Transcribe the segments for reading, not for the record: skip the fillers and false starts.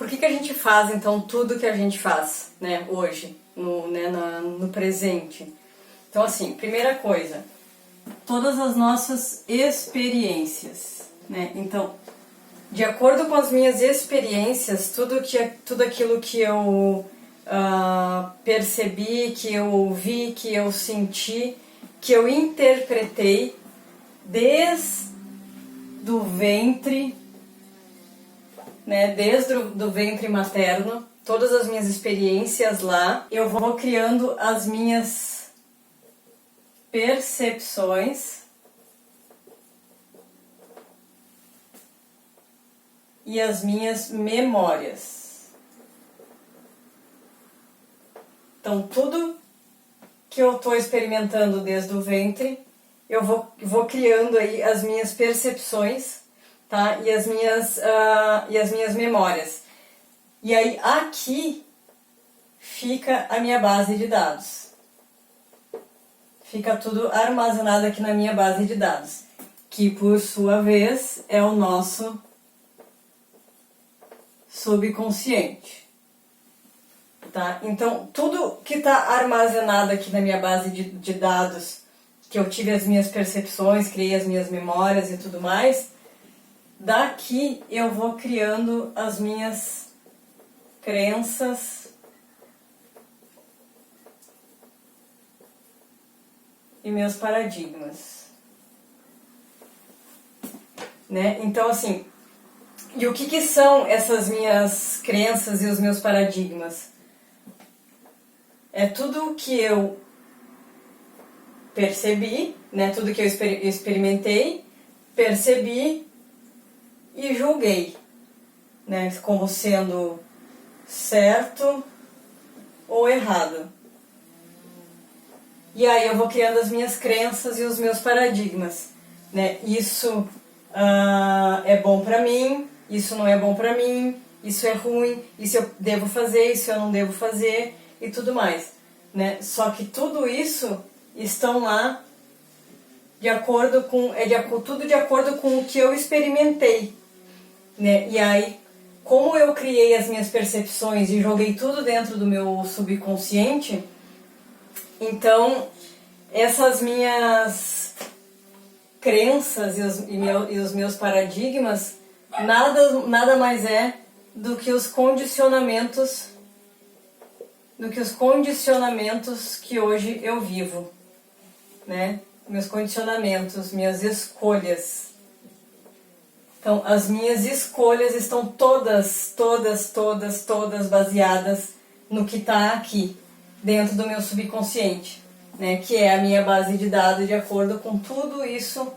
Por que a gente faz, então, tudo que a gente faz, né, hoje, no presente? Então, assim, primeira coisa, todas as nossas experiências, né? Então, de acordo com as minhas experiências, tudo aquilo que eu percebi, que eu ouvi, que eu senti, que eu interpretei desde o ventre, né, desde do ventre materno, todas as minhas experiências lá, eu vou criando as minhas percepções e as minhas memórias. Então, tudo que eu estou experimentando desde o ventre, eu vou criando aí as minhas percepções, tá? E as minhas memórias. E aí, aqui fica a minha base de dados. Fica tudo armazenado aqui na minha base de dados, que por sua vez é o nosso subconsciente. Tá? Então, tudo que está armazenado aqui na minha base de dados, que eu tive as minhas percepções, criei as minhas memórias e tudo mais, daqui eu vou criando as minhas crenças e meus paradigmas. Né? Então, assim, e o que são essas minhas crenças e os meus paradigmas? É tudo que eu percebi, né? Tudo que eu experimentei, percebi e julguei, né? Como sendo certo ou errado. E aí eu vou criando as minhas crenças e os meus paradigmas, né? Isso é bom pra mim, isso não é bom pra mim, isso é ruim, isso eu devo fazer, isso eu não devo fazer e tudo mais, né? Só que tudo isso estão lá tudo de acordo com o que eu experimentei, né? E aí, como eu criei as minhas percepções e joguei tudo dentro do meu subconsciente, então essas minhas crenças e os meus paradigmas nada mais é do que os condicionamentos que hoje eu vivo, né? Meus condicionamentos, minhas escolhas. Então, as minhas escolhas estão todas baseadas no que está aqui, dentro do meu subconsciente, né? Que é a minha base de dados de acordo com tudo isso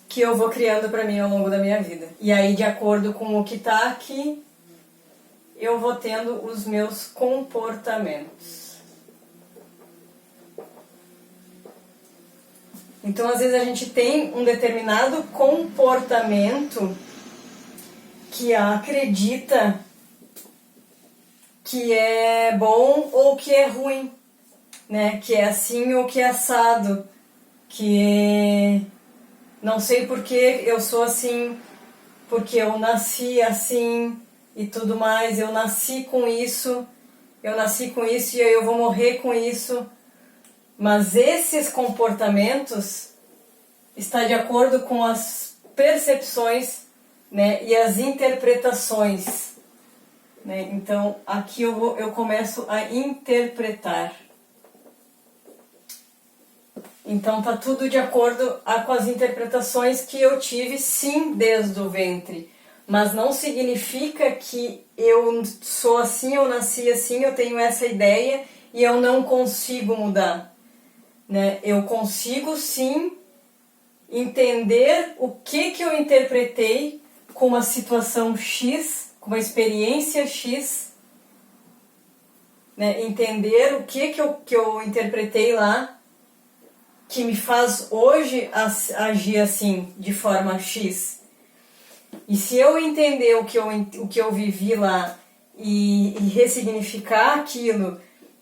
que eu vou criando para mim ao longo da minha vida. E aí, de acordo com o que está aqui, eu vou tendo os meus comportamentos. Então, às vezes a gente tem um determinado comportamento que acredita que é bom ou que é ruim, né? Que é assim ou que é assado, que não sei por que eu sou assim, porque eu nasci assim e tudo mais, eu nasci com isso e aí eu vou morrer com isso. Mas esses comportamentos estão de acordo com as percepções, né, e as interpretações. Né? Então, aqui eu começo a interpretar. Então, tá tudo de acordo com as interpretações que eu tive, sim, desde o ventre. Mas não significa que eu sou assim, eu nasci assim, eu tenho essa ideia e eu não consigo mudar. Né? Eu consigo, sim, entender o que eu interpretei com uma situação X, com uma experiência X, né? Entender o que eu interpretei lá, que me faz hoje agir assim, de forma X. E se eu entender o que eu vivi lá e ressignificar aquilo,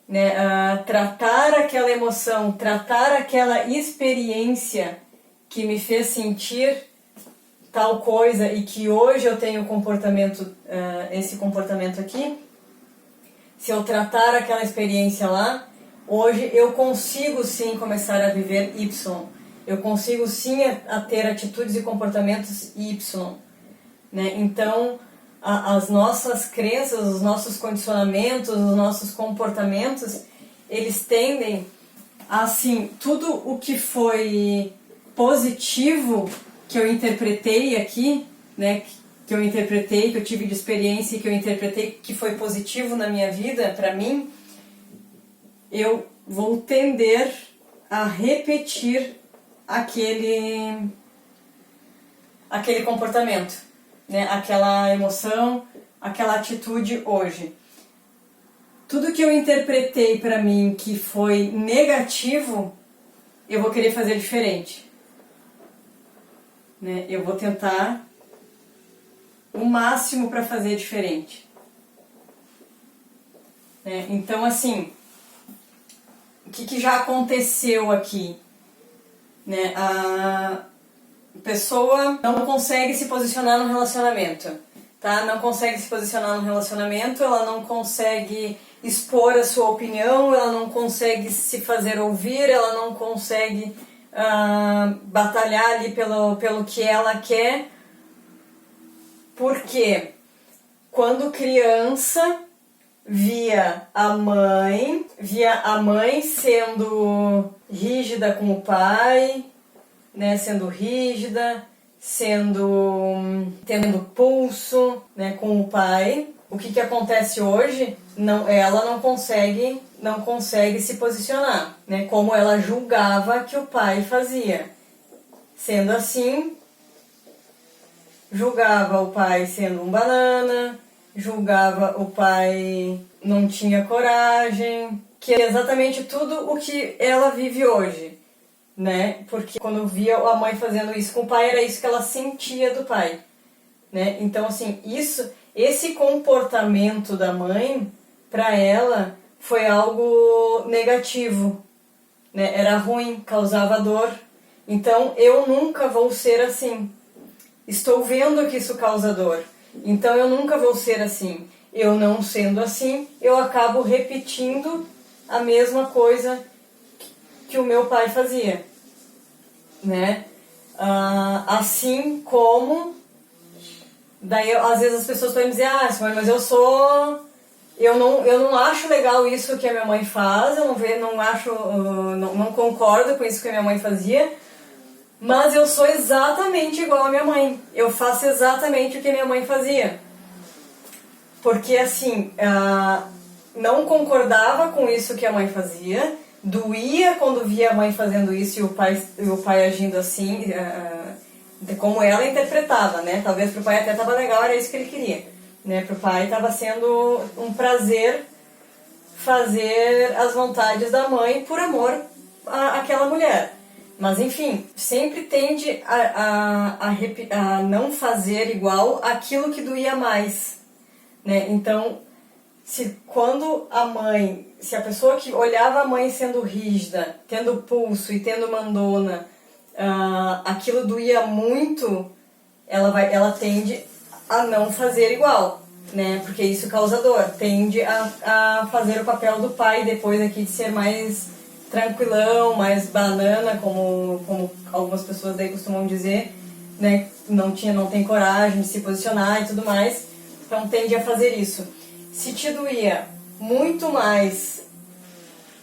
né, tratar aquela emoção, tratar aquela experiência que me fez sentir tal coisa e que hoje eu tenho esse comportamento aqui, se eu tratar aquela experiência lá, hoje eu consigo sim começar a viver Y. Eu consigo sim a ter atitudes e comportamentos Y. Né? Então, as nossas crenças, os nossos condicionamentos, os nossos comportamentos, eles tendem a, assim, tudo o que foi positivo que eu interpretei aqui, né, que eu interpretei, que eu tive de experiência e que eu interpretei que foi positivo na minha vida, para mim, eu vou tender a repetir aquele comportamento, né, aquela emoção, aquela atitude hoje. Tudo que eu interpretei para mim que foi negativo, eu vou querer fazer diferente. Né? Eu vou tentar o máximo para fazer diferente. Né? Então, assim, o que já aconteceu aqui? Né? A pessoa não consegue se posicionar no relacionamento. Tá? Não consegue se posicionar no relacionamento, ela não consegue expor a sua opinião, ela não consegue se fazer ouvir, ela não consegue batalhar ali pelo que ela quer, porque quando criança via a mãe sendo rígida com o pai, né, sendo rígida, tendo pulso, né, com o pai. O que acontece hoje? Ela não consegue se posicionar, né? Como ela julgava que o pai fazia. Sendo assim, julgava o pai sendo um banana, julgava o pai não tinha coragem, que é exatamente tudo o que ela vive hoje, né? Porque quando via a mãe fazendo isso com o pai, era isso que ela sentia do pai, né? Então, assim, esse comportamento da mãe, para ela, foi algo negativo, né? Era ruim, causava dor. Então, eu nunca vou ser assim. Estou vendo que isso causa dor. Então, eu nunca vou ser assim. Eu não sendo assim, eu acabo repetindo a mesma coisa que o meu pai fazia, né? Assim como... Daí, às vezes, as pessoas podem dizer, mas eu não acho legal isso que a minha mãe faz, eu não concordo com isso que a minha mãe fazia, mas eu sou exatamente igual à minha mãe. Eu faço exatamente o que a minha mãe fazia. Porque, assim, não concordava com isso que a mãe fazia, doía quando via a mãe fazendo isso e o pai agindo assim, como ela interpretava, né? Talvez pro pai até tava legal, era isso que ele queria, né? Pro pai estava sendo um prazer fazer as vontades da mãe por amor àquela mulher. Mas, enfim, sempre tende a não fazer igual aquilo que doía mais, né? Então, se a pessoa que olhava a mãe sendo rígida, tendo pulso e tendo mandona, aquilo doía muito, ela tende a não fazer igual, né? Porque isso causa dor. Tende a fazer o papel do pai depois aqui de ser mais tranquilão, mais banana, como algumas pessoas daí costumam dizer, né? Não tem coragem de se posicionar e tudo mais. Então tende a fazer isso. Se te doía muito mais,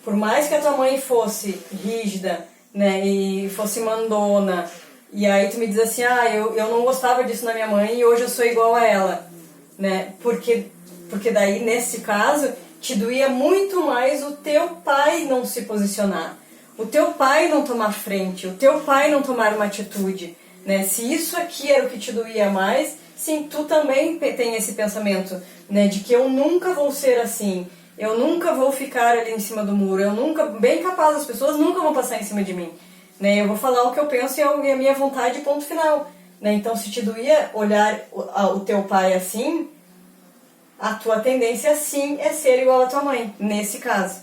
por mais que a tua mãe fosse rígida, né, e fosse mandona, e aí tu me diz assim, eu não gostava disso na minha mãe e hoje eu sou igual a ela, né? Porque daí, nesse caso, te doía muito mais o teu pai não se posicionar, o teu pai não tomar frente, o teu pai não tomar uma atitude, né? Se isso aqui era o que te doía mais, sim, tu também tem esse pensamento, né, de que eu nunca vou ser assim, eu nunca vou ficar ali em cima do muro, bem capaz, as pessoas nunca vão passar em cima de mim, né? Eu vou falar o que eu penso e a minha vontade, ponto final, né? Então, se te doía olhar o teu pai assim, a tua tendência sim é ser igual à tua mãe, nesse caso,